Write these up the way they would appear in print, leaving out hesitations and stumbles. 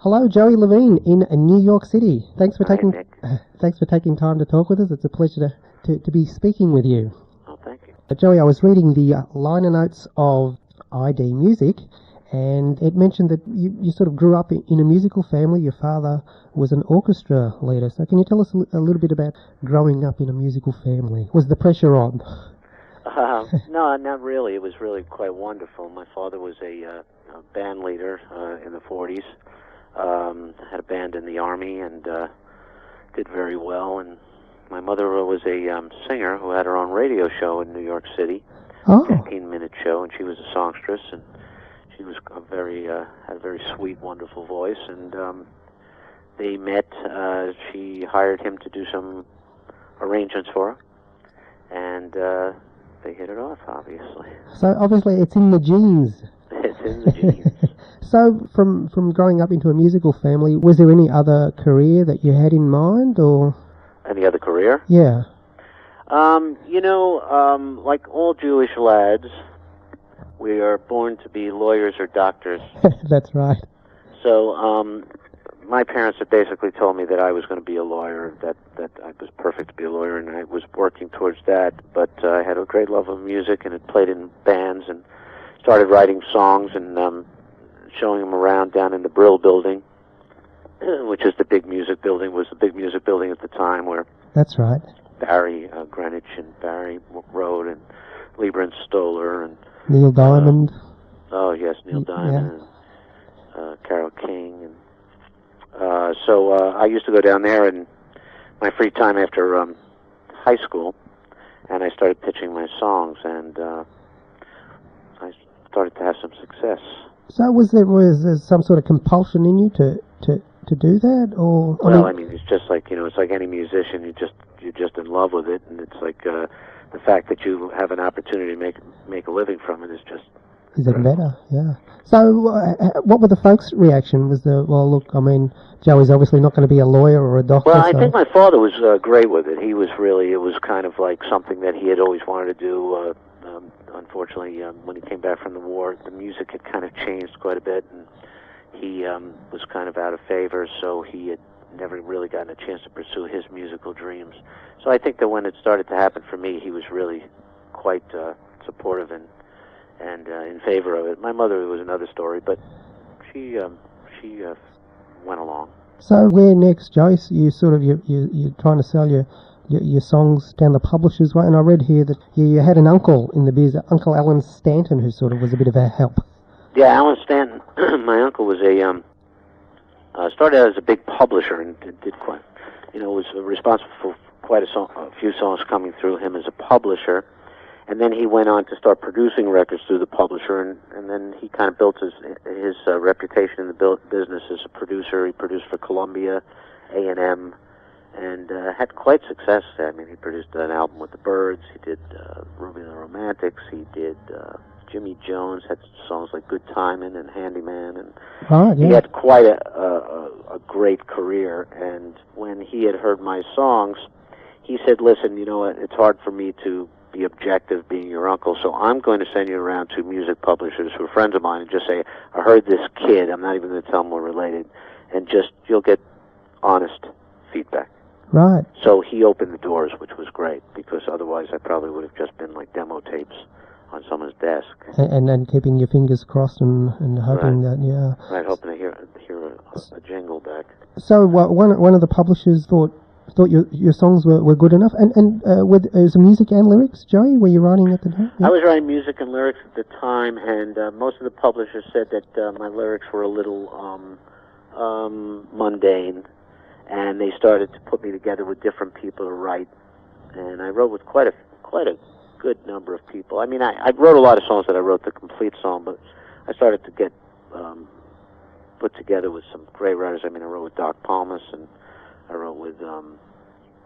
Hello, Joey Levine in New York City. Thanks for Hi, taking Nick. thanks for taking time to talk with us. It's a pleasure to be speaking with you. Oh, thank you. Joey, I was reading the liner notes of ID Music, and it mentioned that you sort of grew up in a musical family. Your father was an orchestra leader. So can you tell us a little bit about growing up in a musical family? Was the pressure on? No, not really. It was really quite wonderful. My father was a band leader in the 40s. Had a band in the Army and did very well. And my mother was a singer who had her own radio show in New York City, 15-minute show, and she was a songstress, and she was had a very sweet, wonderful voice. And they met. She hired him to do some arrangements for her, and they hit it off, obviously. So obviously it's in the genes. It's in the genes. So from growing up into a musical family, was there any other career that you had in mind, or? Any other career? Yeah. Like all Jewish lads, we are born to be lawyers or doctors. That's right. So, my parents had basically told me that I was going to be a lawyer, that I was perfect to be a lawyer, and I was working towards that. But I had a great love of music and had played in bands and started writing songs and showing them around down in the Brill building, which is the big music building, was the big music building at the time where... That's right. Barry, Greenwich and Barry Road and Lieber and Stoller and... Neil Diamond. Oh, yes, Neil Diamond and Carole King. And, so I used to go down there in my free time after high school, and I started pitching my songs, and I started to have some success. So was there some sort of compulsion in you to do that, or? Well, I mean, it's just like, it's like any musician. You're just in love with it, and it's like the fact that you have an opportunity to make a living from it is just... Is it better? Yeah. So, what were the folks' reaction? Well, look, I mean, Joey's obviously not going to be a lawyer or a doctor. Well, I think my father was great with it. He was really, it was kind of like something that he had always wanted to do. Unfortunately, when he came back from the war, the music had kind of changed quite a bit, and he was kind of out of favor, so he had never really gotten a chance to pursue his musical dreams. So I think that when it started to happen for me, he was really quite supportive and in favor of it. My mother was another story, but she went along. So where next, Joyce? You're trying to sell your songs down the publisher's way, and I read here that you had an uncle in the biz, Uncle Alan Stanton, who sort of was a bit of a help. Yeah, Alan Stanton. My uncle was started out as a big publisher and did quite, was responsible for quite a few songs coming through him as a publisher. And then he went on to start producing records through the publisher, and then he kind of built his reputation in the business as a producer. He produced for Columbia, A&M, and had quite success. I mean, he produced an album with the Byrds. He did Ruby and the Romantics. He did Jimmy Jones. Had songs like Good Timin' and Handyman, and he had quite a great career. And when he had heard my songs, he said, "Listen, it's hard for me to be objective being your uncle, so I'm going to send you around to music publishers who are friends of mine and just say, I heard this kid, I'm not even going to tell them we're related, and you'll get honest feedback." Right. So he opened the doors, which was great, because otherwise I probably would have just been like demo tapes on someone's desk. And then keeping your fingers crossed and hoping that, Right, hoping to hear a jingle back. So one of the publishers thought your songs were good enough, and was it music and lyrics, Joey? Were you writing at the time? Yeah. I was writing music and lyrics at the time, and most of the publishers said that my lyrics were a little mundane, and they started to put me together with different people to write, and I wrote with quite a good number of people. I mean, I wrote a lot of songs that I wrote the complete song, but I started to get put together with some great writers. I mean, I wrote with Doc Palmas, and I wrote with...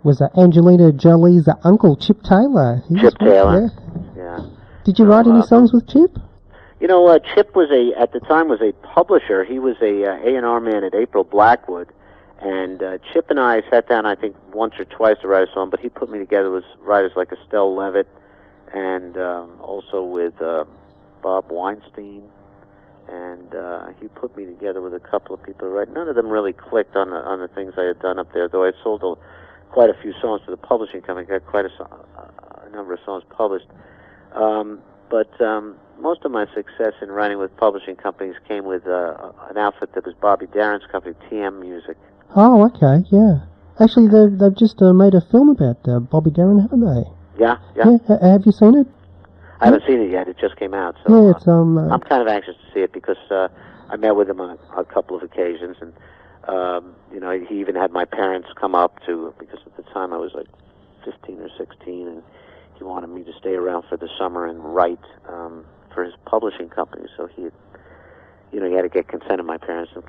was Angelina Jolie's uncle, Chip Taylor? Chip Taylor, yeah. Did you write any songs with Chip? Chip was at the time was a publisher. He was a A&R man at April Blackwood, and Chip and I sat down, I think, once or twice to write a song, but he put me together with writers like Estelle Levitt, and also with Bob Weinstein, and he put me together with a couple of people. Right, none of them really clicked on the things I had done up there. Though I sold quite a few songs to the publishing company, got quite a number of songs published. But most of my success in writing with publishing companies came with an outfit that was Bobby Darin's company, TM Music. Oh, okay, yeah. Actually, they've just made a film about Bobby Darin, haven't they? Yeah. Have you seen it? I haven't seen it yet. It just came out. So Yeah, it's I'm kind of anxious to see it because I met with him on a couple of occasions, and he even had my parents come up because at the time I was like 15 or 16, and he wanted me to stay around for the summer and write for his publishing company. So he had to get consent of my parents, and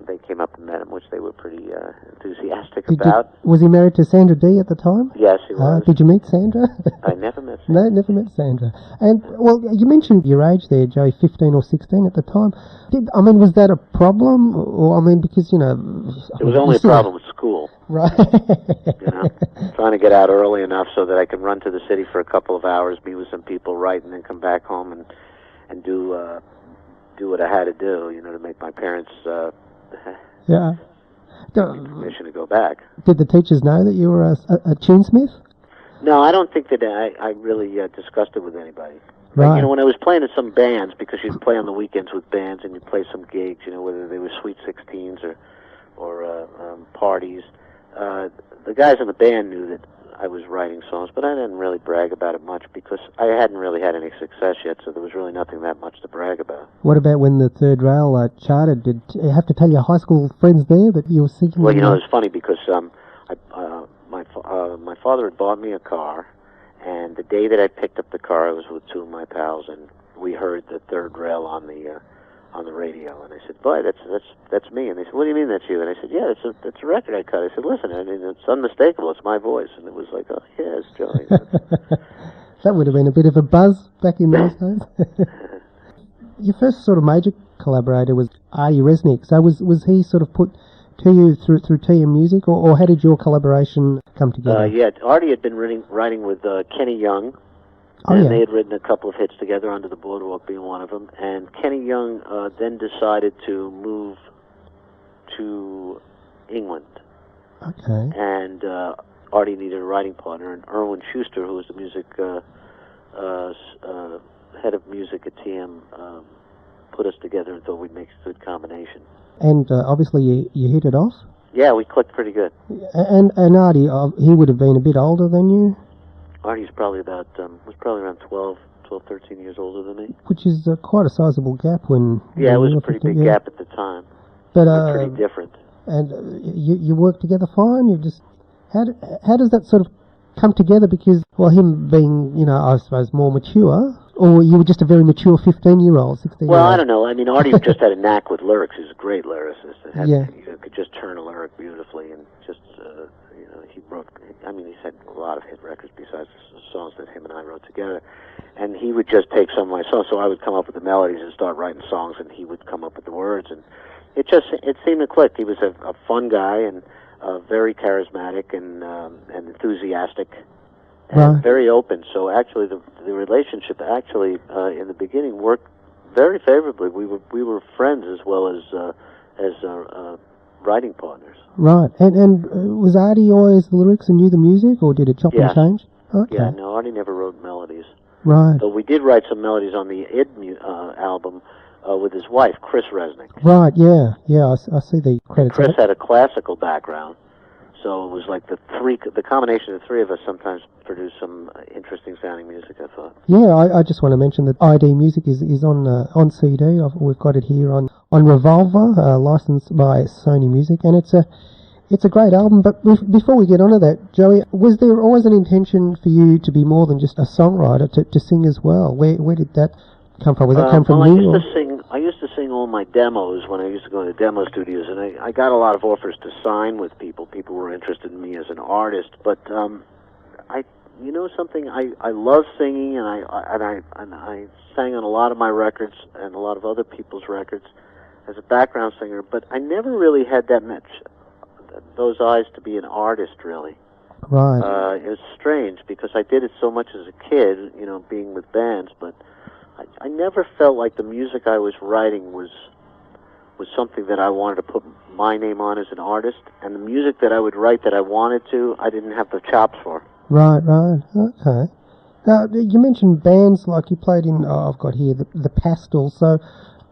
they came up and met him, which they were pretty enthusiastic about. Was he married to Sandra Dee at the time? Yes, he was. Did you meet Sandra? I never met Sandra. No, never met Sandra. And, well, you mentioned your age there, Joey, 15 or 16 at the time. Was that a problem? Or, because, It was only a problem with school. Right. Trying to get out early enough so that I could run to the city for a couple of hours, be with some people, write, and then come back home and do what I had to do, to make my parents permission to go back. Did the teachers know that you were a tunesmith? No, I don't think that I really discussed it with anybody. Right. Like, when I was playing in some bands, because you'd play on the weekends with bands and you'd play some gigs, whether they were Sweet 16s or parties, the guys in the band knew that I was writing songs, but I didn't really brag about it much because I hadn't really had any success yet, so there was really nothing that much to brag about. What about when the Third Rail charted? Did you have to tell your high school friends there that you were singing? Well, it was funny because my father had bought me a car, and the day that I picked up the car, I was with two of my pals, and we heard the Third Rail on the radio, and I said, "Boy, that's me." And they said, "What do you mean that's you?" And I said, "Yeah, that's a record I cut." I said, "Listen, it's unmistakable. It's my voice." And it was like, "Oh, yeah, it's Joey." That would have been a bit of a buzz back in those days. Your first sort of major collaborator was Artie Resnick. So was he sort of put to you through TM Music, or how did your collaboration come together? Yeah, Artie had been writing with Kenny Young. And they had written a couple of hits together, Under the Boardwalk being one of them. And Kenny Young then decided to move to England. Okay. And Artie needed a writing partner, and Erwin Schuster, who was the music head of music at TM, put us together and thought we'd make a good combination. And obviously you hit it off? Yeah, we clicked pretty good. And Artie, he would have been a bit older than you? Artie's probably was probably around 12, 13 years older than me. Which is quite a sizable gap when... Yeah, it was a pretty big gap at the time. But pretty different. And you work together fine? You just... How does that sort of come together? Because, well, him being, I suppose, more mature, or you were just a very mature 15-year-old, 16-year-old? Well, I don't know. Artie just had a knack with lyrics. He's a great lyricist. He could just turn a lyric beautifully, and just, he wrote... he's had a lot of hit records besides the songs that him and I wrote together. And he would just take some of my songs, so I would come up with the melodies and start writing songs, and he would come up with the words, and it seemed to click. He was a fun guy, and very charismatic and enthusiastic, and very open. So actually, the relationship in the beginning worked very favorably. We were friends as well as writing partners. Right. And was Artie always the lyrics and you the music, or did it chop and change? Okay. Yeah, no, Artie never wrote melodies. Right. So we did write some melodies on the Id album with his wife, Chris Resnick. Right, yeah. I see the credits. Chris had a classical background, so it was like the combination of the three of us sometimes produced some interesting sounding music, I thought. Yeah, I just want to mention that ID Music is on CD. We've got it here on Revolver, licensed by Sony Music, and it's a great album. But before we get onto that, Joey, was there always an intention for you to be more than just a songwriter, to sing as well? Where did that come from? Was that come from you? I used to sing all my demos when I used to go to demo studios, and I got a lot of offers to sign with people. People were interested in me as an artist, but I love singing, and I sang on a lot of my records and a lot of other people's records as a background singer, but I never really had those eyes to be an artist, really. Right. It was strange because I did it so much as a kid, being with bands, but I never felt like the music I was writing was something that I wanted to put my name on as an artist, and the music that I would write that I wanted to, I didn't have the chops for. Right, okay. Now, you mentioned bands like you played in, I've got here, the Pastels, so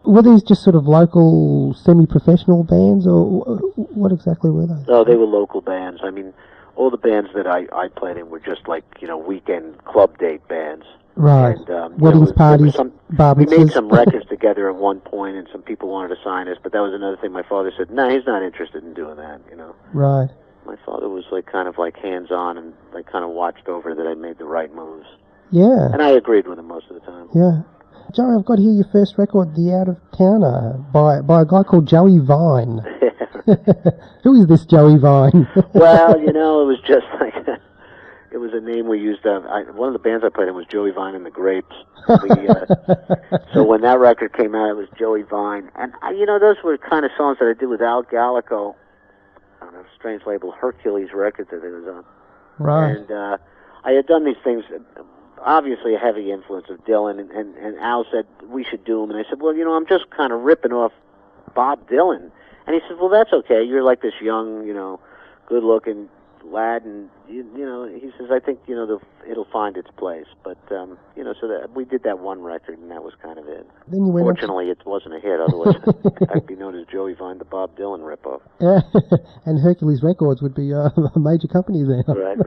were these just sort of local semi-professional bands, or what exactly were they? No, they were local bands. I mean, all the bands that I played in were just like, weekend club date bands. Right. And, weddings, parties, we made some records together at one point, and some people wanted to sign us, but that was another thing. My father said, no, he's not interested in doing that, Right. My father was kind of hands-on, and kind of watched over that I made the right moves. Yeah. And I agreed with him most of the time. Yeah. Joey, I've got here your first record, The Out of Towner, by a guy called Joey Vine. Who is this Joey Vine? Well, it was just it was a name we used. One of the bands I played in was Joey Vine and the Grapes. So when that record came out, it was Joey Vine. And, those were kind of songs that I did with Al Gallico on a strange label, Hercules Records, that it was on. Right. And I had done these things, obviously a heavy influence of Dylan, and Al said we should do them. And I said, well, I'm just kind of ripping off Bob Dylan. And he said, well, that's okay. You're like this young, good-looking lad, and he says, I think it'll find its place. But so that we did that one record, and that was kind of it. Then you went Fortunately, it wasn't a hit. Otherwise, I'd be known as Joey Vine, the Bob Dylan ripoff. Yeah, and Hercules Records would be a major company then. Right.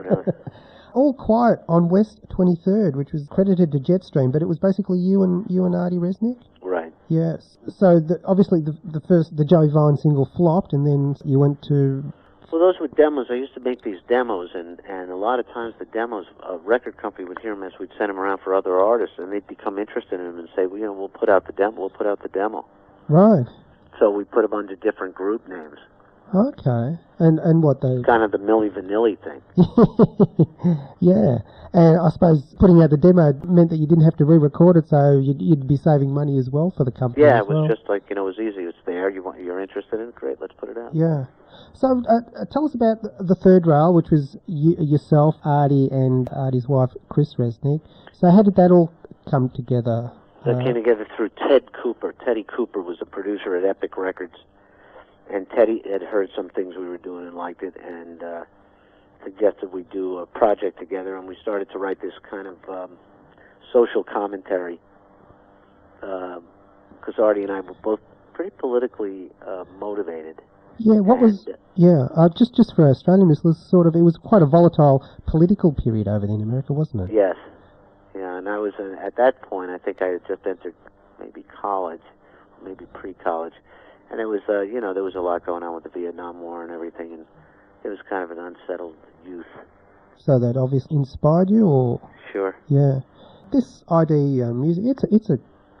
All Quiet on West 23rd, which was credited to Jetstream, but it was basically you and Artie Resnick. Right. Yes. So obviously the Joey Vine single flopped, and then you went to. Well, those were demos. I used to make these demos, and a lot of times the demos, a record company would hear them as we'd send them around for other artists, and they'd become interested in them and say, well, we'll put out the demo. Right. So we put them under different group names. Okay. And what they... Kind of the Milli Vanilli thing. Yeah. And I suppose putting out the demo meant that you didn't have to re-record it, so you'd be saving money as well for the company. Yeah, it was just like, it was easy. It's there. You're interested in it? Great, let's put it out. Yeah. So tell us about the third rail, which was yourself, Artie, and Artie's wife, Chris Resnick. So how did that all come together? That came together through Ted Cooper. Teddy Cooper was a producer at Epic Records, and Teddy had heard some things we were doing and liked it, and suggested we do a project together, and we started to write this kind of social commentary, because Artie and I were both pretty politically motivated. Yeah, just for Australian listeners, it was quite a volatile political period over there in America, wasn't it? Yes. Yeah, and I was, at that point, I think I had just entered maybe college, maybe pre-college, and it was, there was a lot going on with the Vietnam War and everything, and it was kind of an unsettled youth. So that obviously inspired you, or? Sure. Yeah. This ID music, it's a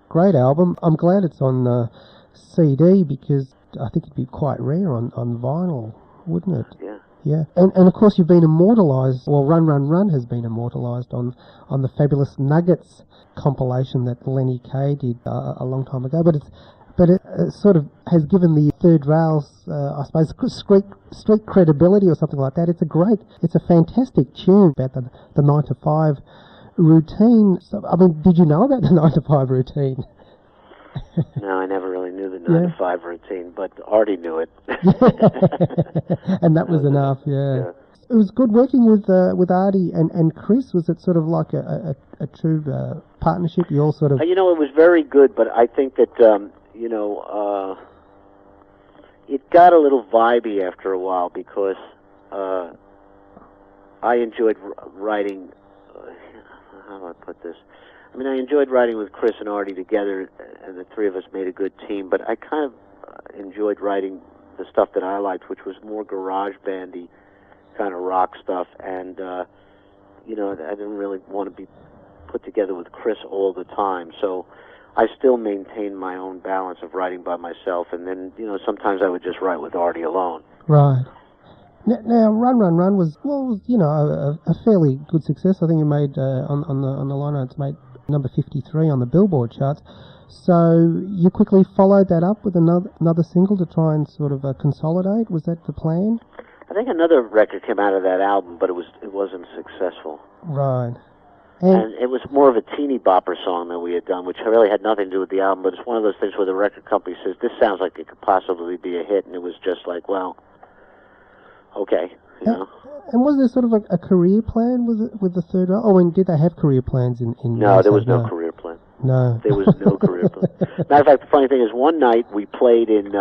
great album. I'm glad it's on CD, because I think it'd be quite rare on vinyl, wouldn't it? Yeah. Yeah. And of course you've been immortalised, well, Run Run Run has been immortalised on the Fabulous Nuggets compilation that Lenny Kaye did a long time ago, but it sort of has given the third rails, I suppose, street credibility or something like that. It's a fantastic tune about the 9 to 5 routine. So, I mean, did you know about the 9 to 5 routine? No, I never really knew the 9 to 5 routine, but Artie knew it. And that was enough, yeah. It was good working with Artie and Chris. Was it sort of like a true partnership? You all sort of... it was very good, but I think that, it got a little vibey after a while, because I enjoyed writing... how do I put this? I mean, I enjoyed writing with Chris and Artie together, and the three of us made a good team, but I kind of enjoyed writing the stuff that I liked, which was more garage bandy kind of rock stuff, and, I didn't really want to be put together with Chris all the time, so I still maintained my own balance of writing by myself, and then, sometimes I would just write with Artie alone. Right. Now, Run Run Run was, a fairly good success. I think it made, on the line notes, made number 53 on the Billboard charts. So you quickly followed that up with another single to try and sort of consolidate. Was that the plan? I think another record came out of that album, but it wasn't successful. Right. And it was more of a teeny bopper song that we had done, which really had nothing to do with the album, but it's one of those things where the record company says, this sounds like it could possibly be a hit, and it was just like, well, okay, you know. And was there sort of a career plan with the third rail? Oh, and did they have career plans in No, there was no career plan. No. There was no career plan. Matter of fact, the funny thing is, one night we played in,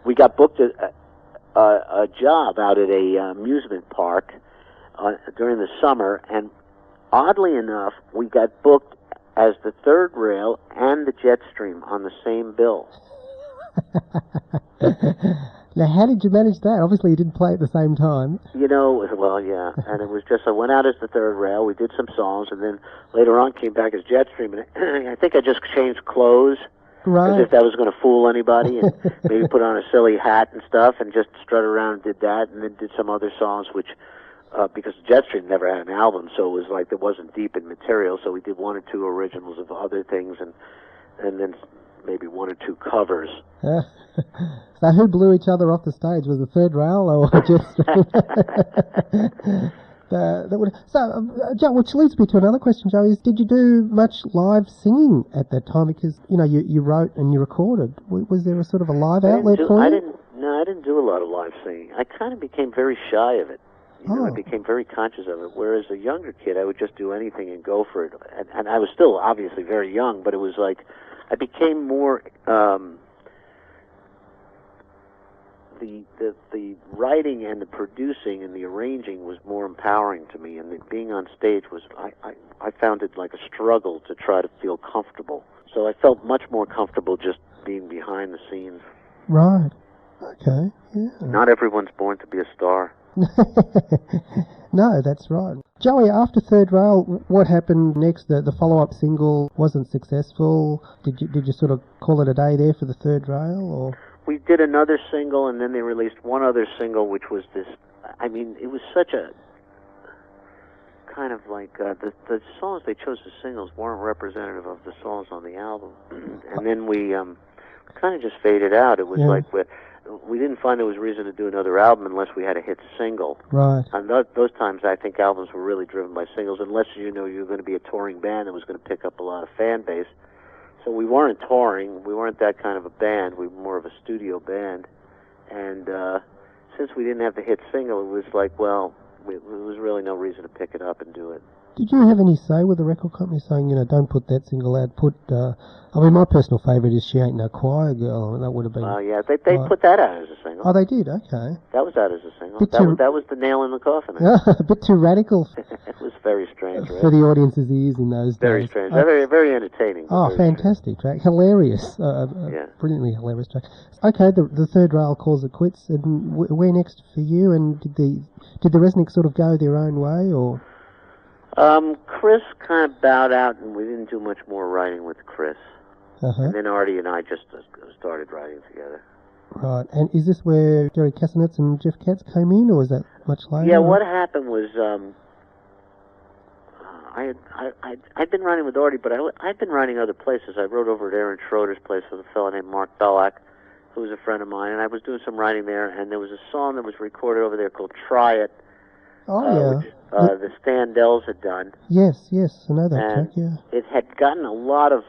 we got booked a job out at a amusement park during the summer, and oddly enough, we got booked as the third rail and the Jetstream on the same bill. Now, how did you manage that? Obviously, you didn't play at the same time. You know, well, yeah, and it was just, I went out as the third rail, we did some songs, and then later on came back as Jetstream, and I think I just changed clothes, right, as if that was going to fool anybody, and maybe put on a silly hat and stuff, and just strut around and did that, and then did some other songs, which, because Jetstream never had an album, so it was like there wasn't deep in material, so we did one or two originals of other things, and then maybe one or two covers. So who blew each other off the stage? Was the third rail or Jetstream? Joe, which leads me to another question, Joey, is did you do much live singing at that time? Because, you know, you wrote and you recorded. Was there a sort of a live outlet for you? I didn't do a lot of live singing. I kind of became very shy of it. You know, I became very conscious of it, whereas a younger kid, I would just do anything and go for it. And I was still obviously very young, but it was like I became more... The writing and the producing and the arranging was more empowering to me, and being on stage was, I found it like a struggle to try to feel comfortable. So I felt much more comfortable just being behind the scenes. Right. Okay. Yeah. Not everyone's born to be a star. No, that's right. Joey, after Third Rail, what happened next? The follow-up single wasn't successful. Did you sort of call it a day there for the Third Rail, or? We did another single, and then they released one other single, which was this. I mean, it was such a kind of like the songs they chose as singles weren't representative of the songs on the album, and then we kind of just faded out. It was like we didn't find there was reason to do another album unless we had a hit single. Right. And those times, I think albums were really driven by singles, unless you know you were going to be a touring band that was going to pick up a lot of fan base. So we weren't touring. We weren't that kind of a band. We were more of a studio band. And since we didn't have the hit single, it was like, well, there was really no reason to pick it up and do it. Did you have any say with the record company saying, you know, don't put that single out, I mean, my personal favourite is She Ain't No Choir Girl. That would have been... yeah, they put that out as a single. Oh, they did? Okay. That was out as a single. That was the nail in the coffin. A bit too radical. It was very strange, right? For the audience's ears in those days. Very strange. Very, very entertaining. Oh, fantastic track. Hilarious. Brilliantly hilarious track. Okay, the Third Rail calls it quits. And where next for you? And did the Resnick sort of go their own way, or...? Chris kind of bowed out, and we didn't do much more writing with Chris. And then Artie and I just started writing together. Right. And is this where Jerry Kassenetz and Jeff Katz came in, or was that much later? Yeah, what happened was I'd been writing with Artie, but I'd been writing other places. I wrote over at Aaron Schroeder's place with a fellow named Mark Belak, who was a friend of mine, and I was doing some writing there, and there was a song that was recorded over there called Try It. Oh, which, the Standells had done. Yes, I know that track, yeah. It had gotten a lot of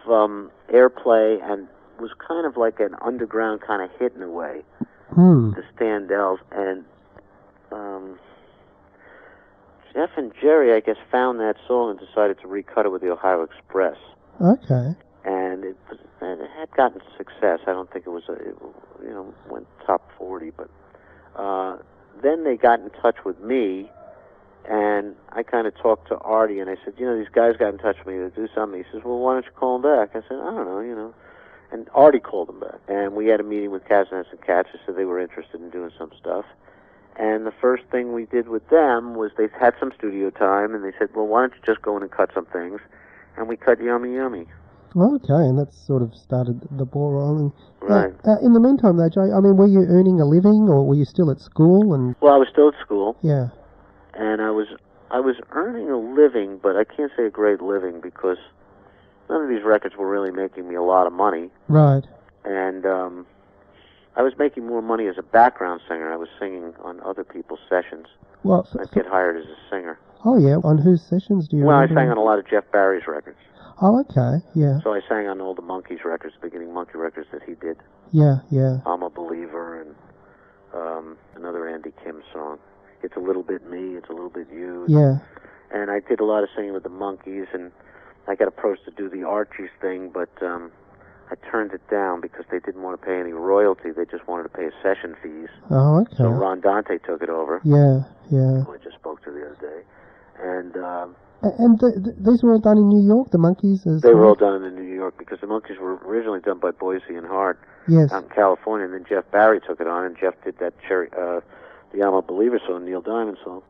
airplay and was kind of like an underground kind of hit in a way, the Standells. And Jeff and Jerry, I guess, found that song and decided to recut it with the Ohio Express. Okay. And it had gotten success. I don't think it was, went top 40, but then they got in touch with me. And I kind of talked to Artie, and I said, these guys got in touch with me to do something. He says, well, why don't you call them back? I said, I don't know, And Artie called them back. And we had a meeting with Kassenetz and Katz. They said they were interested in doing some stuff. And the first thing we did with them was they had some studio time, and they said, well, why don't you just go in and cut some things? And we cut Yummy Yummy. Okay, and that sort of started the ball rolling. Right. In the meantime, though, Joe, I mean, were you earning a living, or were you still at school? And well, I was still at school. Yeah. And I was earning a living, but I can't say a great living because none of these records were really making me a lot of money. Right. And I was making more money as a background singer. I was singing on other people's sessions. Well, I'd get hired as a singer. Oh, yeah. On whose sessions do you Well, I remember? sang on a lot of Jeff Barry's records. Oh, okay. Yeah. So I sang on all the Monkees records, the beginning Monkey records that he did. Yeah, yeah. I'm a Believer, and another Andy Kim song. It's a Little Bit Me, It's a Little Bit You. Yeah. And I did a lot of singing with the Monkees, and I got approached to do the Archies thing, but I turned it down because they didn't want to pay any royalty. They just wanted to pay session fees. Oh, okay. So Ron Dante took it over. Yeah, yeah. Who I just spoke to the other day. And these were all done in New York, the Monkees? They were all done in New York because the Monkees were originally done by Boise and Hart Yes. out in California, and then Jeff Barry took it on, and Jeff did that the I'm a Believer song, Neil Diamond song.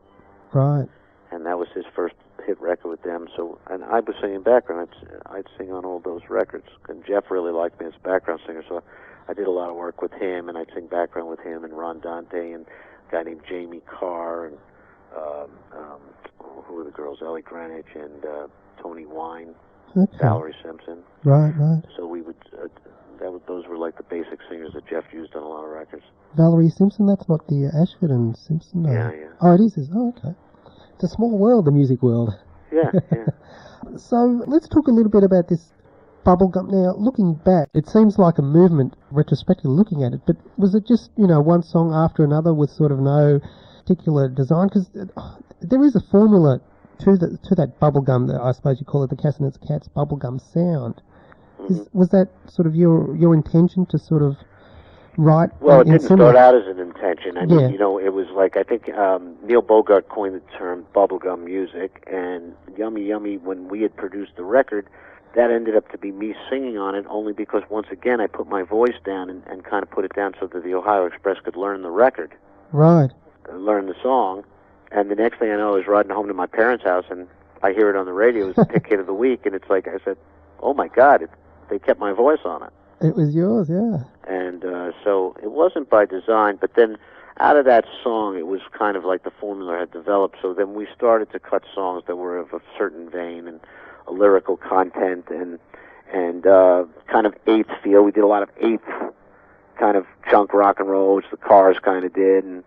Right. And that was his first hit record with them. So, and I was singing background. I'd sing on all those records. And Jeff really liked me as a background singer, so I did a lot of work with him, and I'd sing background with him and Ron Dante and a guy named Jamie Carr and who were the girls? Ellie Greenwich and Tony Wine, Okay. Valerie Simpson. Right, right. So we would. Those were like the basic singers that Jeff used on a lot of records. Valerie Simpson, that's not the Ashford and Simpson? No. Yeah, yeah. Oh, it is? Oh, okay. It's a small world, the music world. Yeah, yeah. So let's talk a little bit about this Bubblegum. Now, looking back, it seems like a movement, retrospectively looking at it, but was it just, one song after another with sort of no particular design? Because there is a formula to that Bubblegum, that I suppose you call it the Castanets Cats Bubblegum sound. Was that sort of your intention to sort of write? Well, it didn't start out as an intention. I mean, Yeah. it was like, I think Neil Bogart coined the term bubblegum music, and Yummy Yummy, when we had produced the record, that ended up to be me singing on it, only because, once again, I put my voice down and kind of put it down so that the Ohio Express could learn the record. Right. Learn the song, and the next thing I know, I was riding home to my parents' house, and I hear it on the radio as the pick hit of the week, and it's like, I said, oh my God, they kept my voice on it. It was yours, yeah. And so it wasn't by design, but then out of that song, it was kind of like the formula had developed, so then we started to cut songs that were of a certain vein and a lyrical content and kind of eighth feel. We did a lot of eighth kind of chunk rock and roll, which the Cars kind of did, and,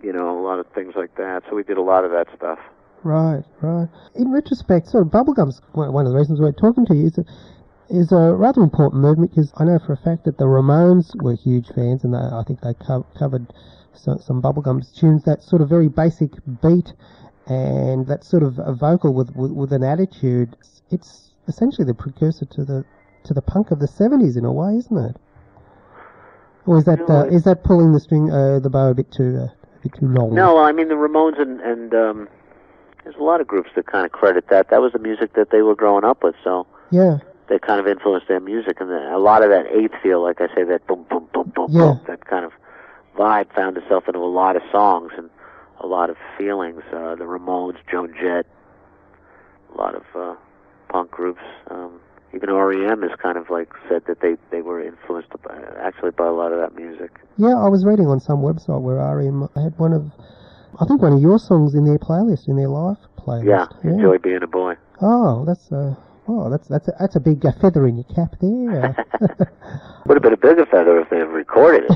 a lot of things like that. So we did a lot of that stuff. Right, right. In retrospect, so Bubblegum's one of the reasons we're talking to you is a rather important movement, because I know for a fact that the Ramones were huge fans, and I think they covered some Bubblegum tunes, that sort of very basic beat and that sort of a vocal with an attitude. It's essentially the precursor to the punk of the 70s in a way, isn't it? Or is that pulling the bow a bit too long? No, I mean the Ramones and there's a lot of groups that kind of credit that. That was the music that they were growing up with, so yeah. They kind of influenced their music, and a lot of that eighth feel, like I say, that boom, boom, boom, boom, Yeah. boom, that kind of vibe found itself into a lot of songs and a lot of feelings. The Ramones, Joan Jett, a lot of punk groups. Even REM has kind of like said that they were influenced by a lot of that music. Yeah, I was reading on some website where REM had one of your songs in their playlist, in their live playlist. Yeah. Enjoy Being a Boy. Oh, that's a big feather in your cap there. Would have been a bigger feather if they had recorded it.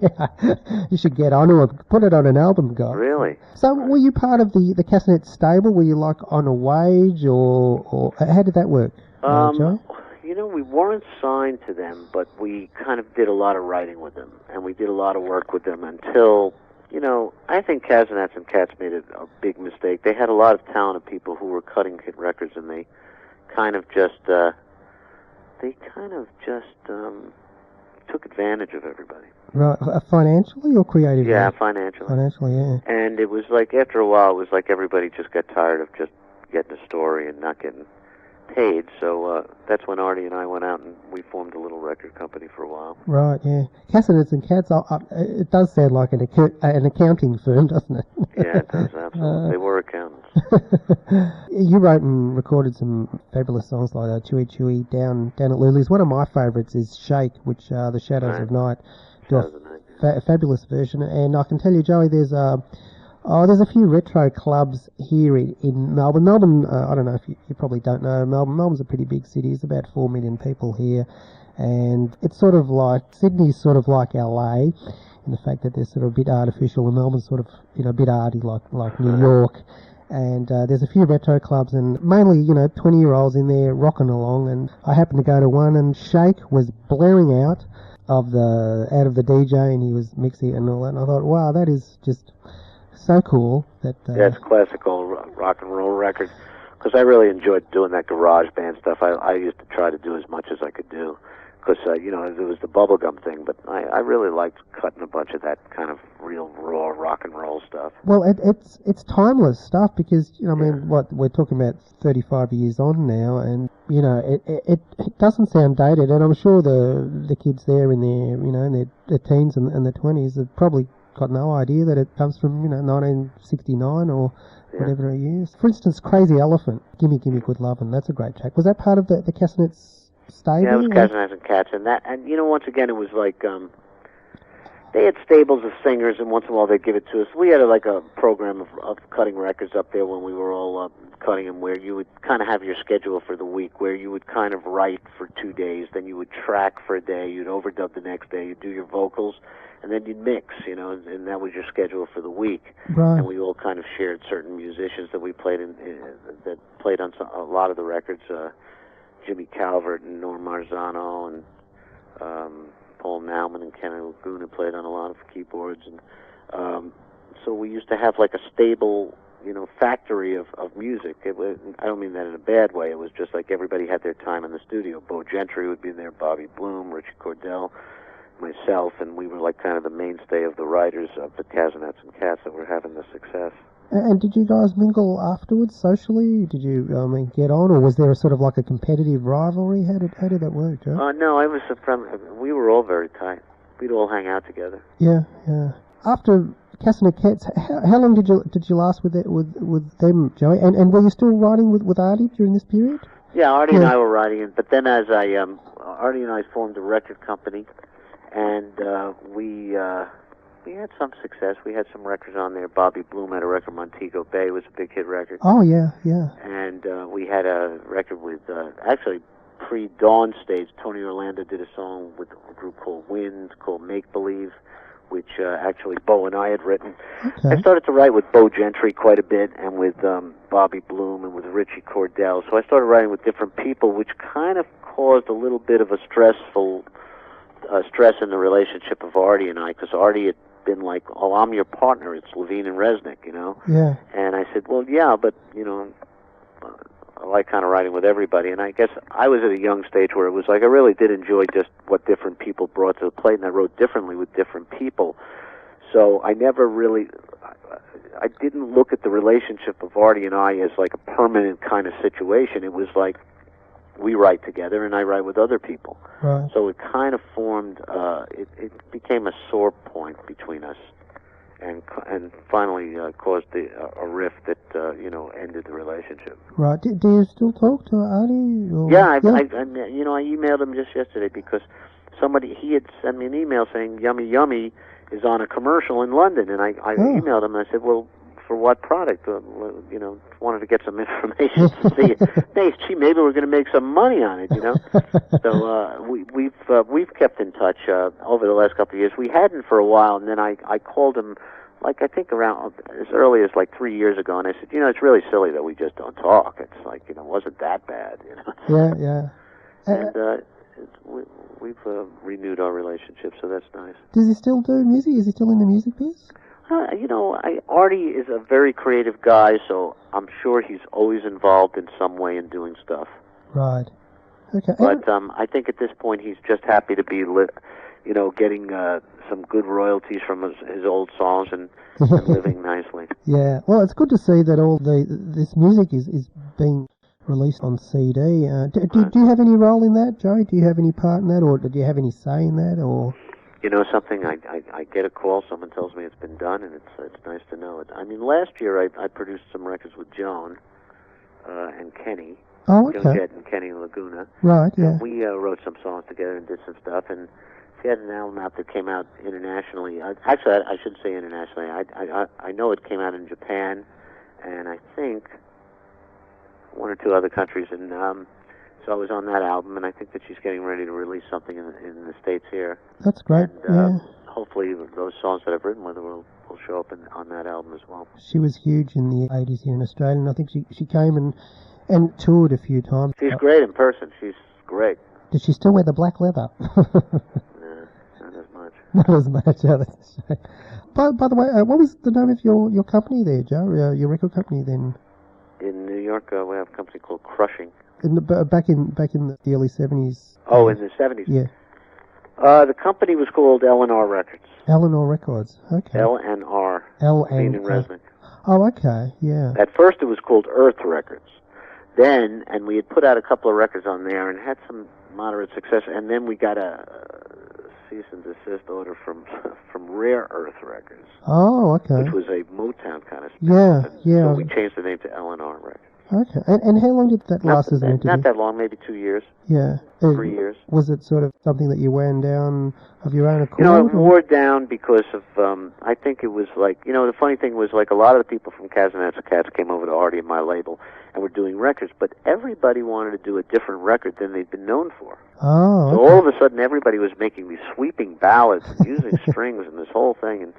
Yeah. You should get on it, put it on an album, guys. Really? So, were you part of the Castanet stable? Were you like on a wage, or how did that work, Joe? We weren't signed to them, but we kind of did a lot of writing with them, and we did a lot of work with them until, I think Castanets and Cats made a big mistake. They had a lot of talented people who were cutting hit records, and they kind of just took advantage of everybody. Right, financially or creatively? Yeah, financially. Financially, yeah. And it was like, after a while, it was like everybody just got tired of just getting a story and not getting paid. So that's when Artie and I went out and we formed a little record company for a while. Right, yeah. Castanets and Cats, it does sound like an accounting firm, doesn't it? Yeah, it does, absolutely. They were accountants. You wrote and recorded some fabulous songs like Chewy Chewy, Down at Lulu's. One of my favourites is Shake, which The Shadows of Night do a fabulous version. And I can tell you, Joey, there's a few retro clubs here in Melbourne. Melbourne, I don't know if you probably don't know, Melbourne's a pretty big city. There's about 4 million people here. And it's sort of like, Sydney's sort of like LA, in the fact that they're sort of a bit artificial, and Melbourne's sort of, a bit arty like New York. and there's a few retro clubs, and mainly, 20-year-olds in there rocking along, and I happened to go to one, and Shake was blaring out of the DJ, and he was mixing and all that, and I thought, wow, that is just so cool. That's classical rock and roll record, because I really enjoyed doing that garage band stuff. I used to try to do as much as I could do, because, it was the Bubblegum thing, but I really liked cutting a bunch of that kind of real raw rock and roll stuff. Well, it's timeless stuff, because, what we're talking about 35 years on now, and, it doesn't sound dated, and I'm sure the kids there in their teens and their 20s have probably got no idea that it comes from, 1969 or whatever years. For instance, Crazy Elephant, Gimme Gimme Good Lovin', that's a great track. Was that part of the Castanets stable? Yeah, it was Castanets and Cats, and once again, it was like, they had stables of singers, and once in a while they'd give it to us. We had a program of cutting records up there when we were all cutting them, where you would kind of have your schedule for the week, where you would kind of write for 2 days, then you would track for a day, you'd overdub the next day, you'd do your vocals, and then you'd mix, and that was your schedule for the week. Right. And we all kind of shared certain musicians that we played that played on a lot of the records, Jimmy Calvert and Norm Marzano and Paul Nauman and Kenny Laguna played on a lot of keyboards, and so we used to have like a stable, factory of music. I don't mean that in a bad way. It was just like everybody had their time in the studio. Bo Gentry would be there, Bobby Bloom, Richie Cordell, myself, and we were like kind of the mainstay of the writers of the Castanets and Cats that were having the success. And did you guys mingle afterwards socially? Did you get on, or was there a sort of like a competitive rivalry? How did that work, Joe? No, I was we were all very tight. We'd all hang out together. Yeah. After Castanet Cats, how long did you last with them, Joey? And were you still writing with Artie during this period? Yeah, Artie and I were writing, but then as Artie and I formed a record company, and we had some success. We had some records on there. Bobby Bloom had a record, Montego Bay was a big hit record. Oh, yeah. And we had a record with, actually, pre-Dawn stage, Tony Orlando did a song with a group called Wind, called Make Believe, which actually Bo and I had written. Okay. I started to write with Bo Gentry quite a bit, and with Bobby Bloom, and with Richie Cordell. So I started writing with different people, which kind of caused a little bit of a stress in the relationship of Artie and I, because Artie had been like, oh, I'm your partner, it's Levine and Resnick, Yeah. And I said, well, yeah, but, I like kind of writing with everybody, and I guess I was at a young stage where it was like I really did enjoy just what different people brought to the plate, and I wrote differently with different people. So I never really, I didn't look at the relationship of Artie and I as like a permanent kind of situation. It was like, we write together, and I write with other people. Right. So it kind of formed, it became a sore point between us, and finally caused a rift that, ended the relationship. Right. Do you still talk to Artie? Or? Yeah, I emailed him just yesterday, because he had sent me an email saying Yummy Yummy is on a commercial in London, and I emailed him, and I said, well, for what product? Wanted to get some information to see. Hey, maybe we're going to make some money on it, So we've kept in touch over the last couple of years. We hadn't for a while, and then I called him, like I think around as early as like 3 years ago, and I said, it's really silly that we just don't talk. It's like it wasn't that bad, Yeah. And we've renewed our relationship, so that's nice. Does he still do music? Is he still in the music biz? Artie is a very creative guy, so I'm sure he's always involved in some way in doing stuff. Right. Okay. But I think at this point he's just happy to be, getting some good royalties from his old songs and living nicely. Yeah. Well, it's good to see that all this music is being released on CD. Do you have any role in that, Joey? Do you have any part in that, or do you have any say in that, or? Something, I get a call, someone tells me it's been done, and it's nice to know it. I mean, last year I produced some records with Joan and Kenny. Oh, okay. Joan Jett and Kenny Laguna. Right, yeah. We wrote some songs together and did some stuff, and she had an album out that came out internationally. Actually, I shouldn't say internationally. I know it came out in Japan, and I think one or two other countries, and so I was on that album, and I think that she's getting ready to release something in the States here. That's great. And hopefully those songs that I've written with her will will show up on that album as well. She was huge in the 80s here in Australia, and I think she came and toured a few times. She's great in person. She's great. Does she still wear the black leather? No, not as much. Not as much. Oh, that's a shame. By the way, what was the name of your company there, Joe? Your record company then? In New York, we have a company called Crushing. Back in the early 70s. Oh, in the 70s? Yeah. The company was called L&R Records. L&R Records, okay. L&R. L&R. Resnick. Oh, okay, yeah. At first it was called Earth Records. Then, and we had put out a couple of records on there and had some moderate success, and then we got a cease and desist order from Rare Earth Records. Oh, okay. Which was a Motown kind of stuff. Yeah, yeah. So we changed the name to L&R Records. Okay. And how long did that last as an interview? Not that long, maybe 2 years. Yeah. 3 years. Was it sort of something that you wound down of your own accord? You know, it wore down because of, I think it was like, you know, the funny thing was like a lot of the people from Casanets and Cats came over to Artie and my label and were doing records, but everybody wanted to do a different record than they'd been known for. Oh, okay. So all of a sudden everybody was making these sweeping ballads and using strings and this whole thing,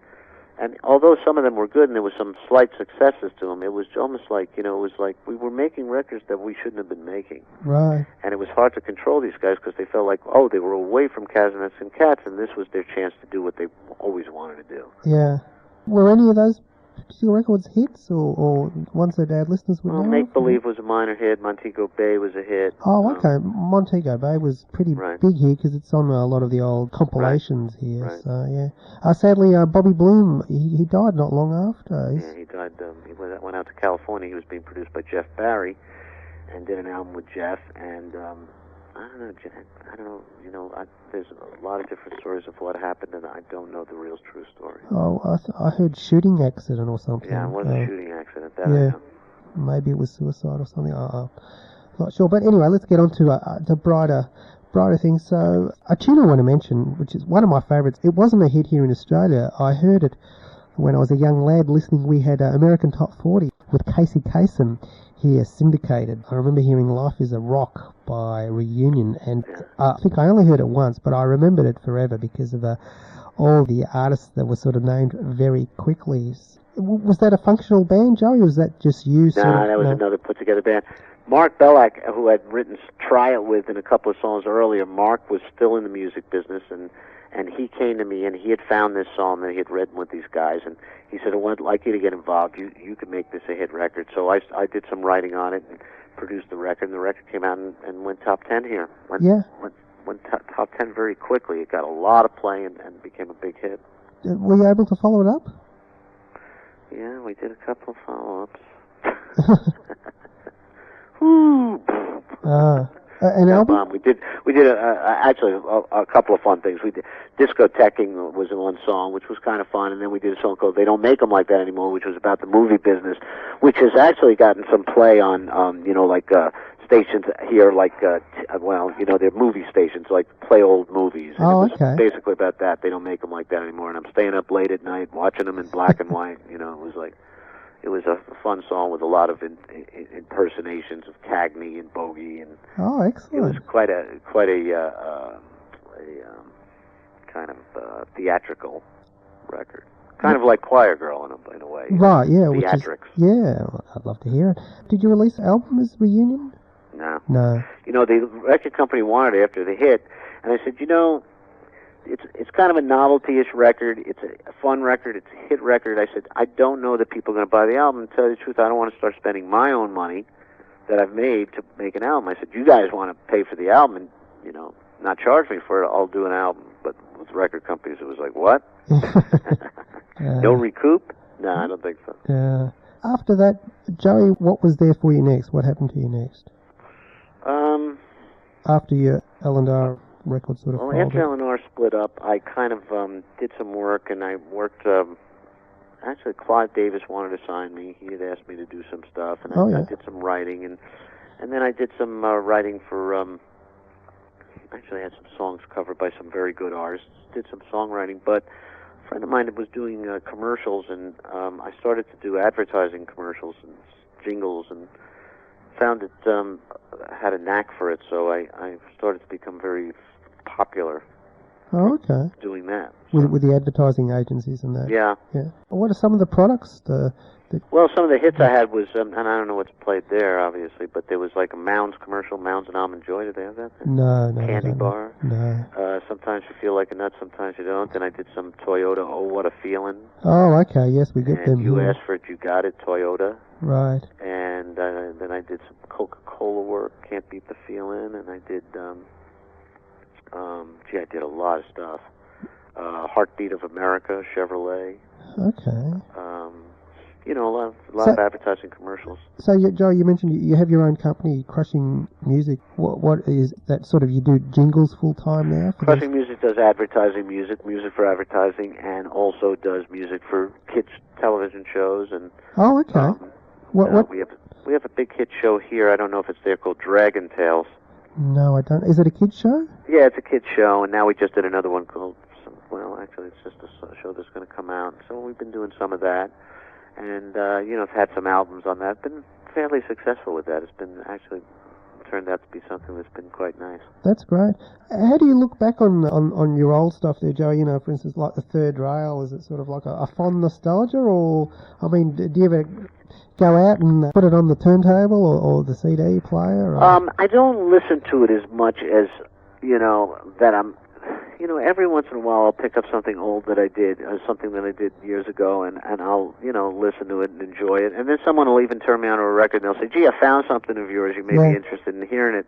and although some of them were good and there was some slight successes to them, it was almost like, you know, it was like we were making records that we shouldn't have been making. Right. And it was hard to control these guys because they felt like, oh, they were away from Casanets and Cats, and this was their chance to do what they always wanted to do. Yeah. Were any of those particular records hits or ones that our listeners would know? Make Believe was a minor hit. Montego Bay was a hit. Oh, okay. Montego Bay was pretty big here because it's on a lot of the old compilations here. Right. So, yeah. Sadly, Bobby Bloom, he died not long after. Yeah, he died. He went out to California. He was being produced by Jeff Barry and did an album with Jeff. And I don't know. You know, there's a lot of different stories of what happened, and I don't know the real true story. Oh, I heard shooting accident or something. Yeah, it was a shooting accident. That yeah, I know. Maybe it was suicide or something. I'm not sure. But anyway, let's get on to the brighter things. So, a tune I want to mention, which is one of my favourites. It wasn't a hit here in Australia. I heard it when I was a young lad listening. We had American Top 40 with Casey Kasem here syndicated. I remember hearing Life is a Rock by Reunion, and I think I only heard it once, but I remembered it forever because of all the artists that were sort of named very quickly. Was that a functional band, Joey, or was that just you? No, that was another put-together band. Mark Bellack, who had written Try It With in a couple of songs earlier, Mark was still in the music business, and he came to me, and he had found this song that he had written with these guys, and he said, I'd like you to get involved. You could make this a hit record. So I did some writing on it and produced the record, and the record came out and went top 10 here. Went top 10 very quickly. It got a lot of play and became a big hit. Were you able to follow it up? Yeah, we did a couple of follow-ups. An album? We did actually a couple of fun things. We did Discoteching was in one song, which was kind of fun, and then we did a song called They Don't Make 'Em Like That Anymore, which was about the movie business, which has actually gotten some play on stations here, like they're movie stations, like play old movies. And it was basically about that. They don't make them like that anymore, and I'm staying up late at night watching them in black and white. You know, it was a fun song with a lot of impersonations of Cagney and Bogey, and excellent. It was quite a kind of theatrical record, kind of like Choir Girl in a way. Right, yeah. Theatrics. I'd love to hear it. Did you release an album as Reunion? No. You know, the record company wanted it after the hit, and I said, it's kind of a novelty-ish record. It's a fun record. It's a hit record. I said, I don't know that people are going to buy the album. To tell you the truth, I don't want to start spending my own money that I've made to make an album. I said, you guys want to pay for the album and, not charge me for it, I'll do an album. But with record companies, it was like, what? No recoup? No, I don't think so. Yeah. After that, Joey, what was there for you next? What happened to you next? After your L&R record sort of folded? After L&R split up, I kind of did some work, and I worked... actually, Clive Davis wanted to sign me. He had asked me to do some stuff, and I did some writing, and then I did some writing for... actually, I had some songs covered by some very good artists. Did some songwriting, but a friend of mine was doing commercials, and I started to do advertising commercials and jingles, and found it had a knack for it, so I started to become very popular Oh, okay. doing that. With the advertising agencies and that. Yeah. Yeah. What are some of the products? Well, some of the hits I had was, and I don't know what's played there, obviously, but there was like a Mounds commercial, Mounds and Almond Joy. Did they have that? No. Candy bar. No. Sometimes you feel like a nut, sometimes you don't. Then I did some Toyota, Oh What a Feeling. Oh, okay. Yes, we get and them. You here. asked for it, you got it, Toyota. Right. And then I did some Coca-Cola work, Can't Beat the Feeling, and I did, I did a lot of stuff. Heartbeat of America, Chevrolet. Okay. A lot of advertising commercials. So, Joe, you mentioned you have your own company, Crushing Music. What is that sort of, you do jingles full time now? Crushing Music does advertising music for advertising, and also does music for kids' television shows. And oh, okay. What? We have a big hit show here. I don't know if it's there, called Dragon Tales. No, I don't. Is it a kids show? Yeah, it's a kids show, and now we just did another one called. Well, actually, it's just a show that's going to come out. So we've been doing some of that. And, I've had some albums on that. Been fairly successful with that. It's been actually turned out to be something that's been quite nice. That's great. How do you look back on your old stuff there, Joe? For instance, like the Third Rail, is it sort of like a fond nostalgia? Or, I mean, do you ever go out and put it on the turntable or the CD player? Or? I don't listen to it as much as, that I'm... every once in a while I'll pick up something old that I did, something that I did years ago, and I'll, listen to it and enjoy it. And then someone will even turn me on to a record and they'll say, gee, I found something of yours. You may be interested in hearing it.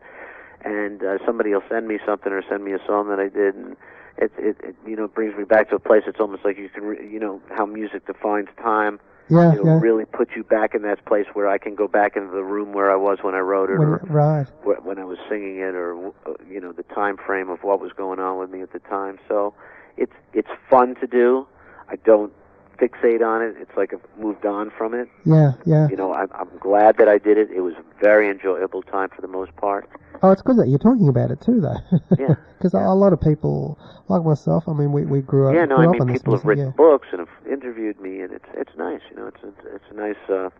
And somebody will send me something or send me a song that I did, and it brings me back to a place. It's almost like you can, how music defines time. It'll really put you back in that place where I can go back into the room where I was when I wrote it, when I was singing it, or the time frame of what was going on with me at the time. So it's fun to do. I don't fixate on it. It's like I've moved on from it. Yeah. I'm glad that I did it. It was a very enjoyable time for the most part. Oh, it's good that you're talking about it too, though. Yeah. Because a lot of people, like myself, I mean, we grew up. Yeah, grew up on people this have written books and have interviewed me, and it's nice. It's nice.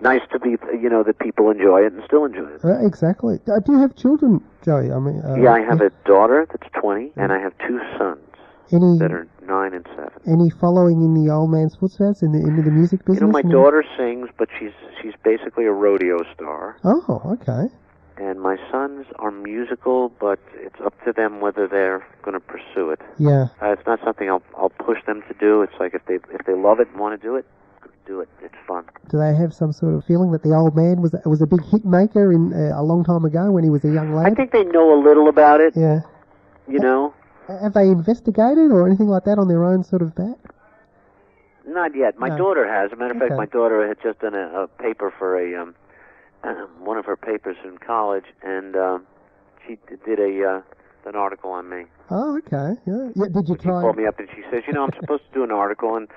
Nice to be, that people enjoy it and still enjoy it. Exactly. Do you have children, Joey? I mean, I have a daughter that's 20, and I have two sons that are 9 and 7. Any following in the old man's footsteps into the music business? My daughter sings, but she's basically a rodeo star. Oh, okay. And my sons are musical, but it's up to them whether they're going to pursue it. Yeah. It's not something I'll push them to do. It's like if they love it and want to do it, do it. It's fun. Do they have some sort of feeling that the old man was a big hit maker in a long time ago when he was a young lad? I think they know a little about it. Yeah. Have they investigated or anything like that on their own sort of bat? Not yet. My daughter has. As a matter of fact, my daughter had just done a paper for one of her papers in college, and she did an article on me. Oh, okay. Yeah. Did you try? She called me up and she says, I'm supposed to do an article, and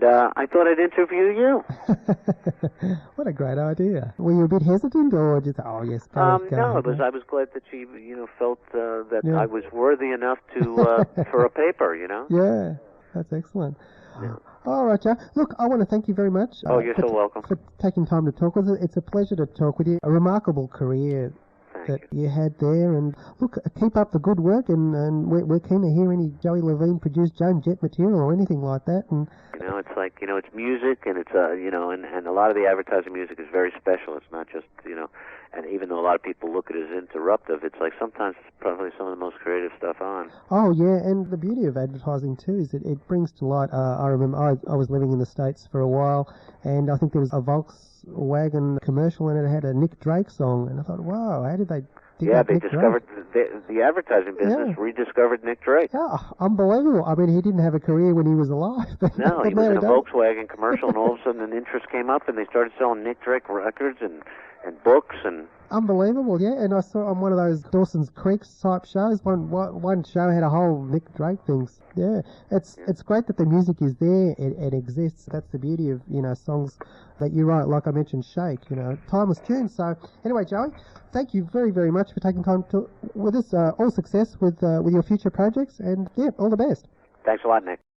I thought I'd interview you. What a great idea. Were you a bit hesitant, or just, oh, yes, go no, I was glad that she, felt that I was worthy enough to for a paper, Yeah, that's excellent. Yeah. All right, Joe. Look, I want to thank you very much. Oh, you're so welcome. For taking time to talk with us. It's a pleasure to talk with you. A remarkable career that you had there. And look, keep up the good work, and we're keen to hear any Joey Levine produced Joan Jett material or anything like that. And it's like, it's music, and it's, and a lot of the advertising music is very special. It's not just, and even though a lot of people look at it as interruptive, it's like sometimes it's probably some of the most creative stuff on. Oh, yeah, and the beauty of advertising, too, is that it brings to light, I remember I was living in the States for a while, and I think there was a Volkswagen commercial, and it had a Nick Drake song, and I thought, wow, how did they dig up Nick discovered Drake? the advertising business rediscovered Nick Drake. Yeah, unbelievable. I mean, he didn't have a career when he was alive. No, he was in a Volkswagen commercial, and all of a sudden an interest came up, and they started selling Nick Drake records and books and... Unbelievable, yeah. And I saw on one of those Dawson's Creek type shows, one show had a whole Nick Drake things. Yeah, it's great that the music is there. It exists. That's the beauty of songs that you write. Like I mentioned, Shake. Timeless tunes. So anyway, Joey, thank you very, very much for taking time with us. All success with your future projects, and all the best. Thanks a lot, Nick.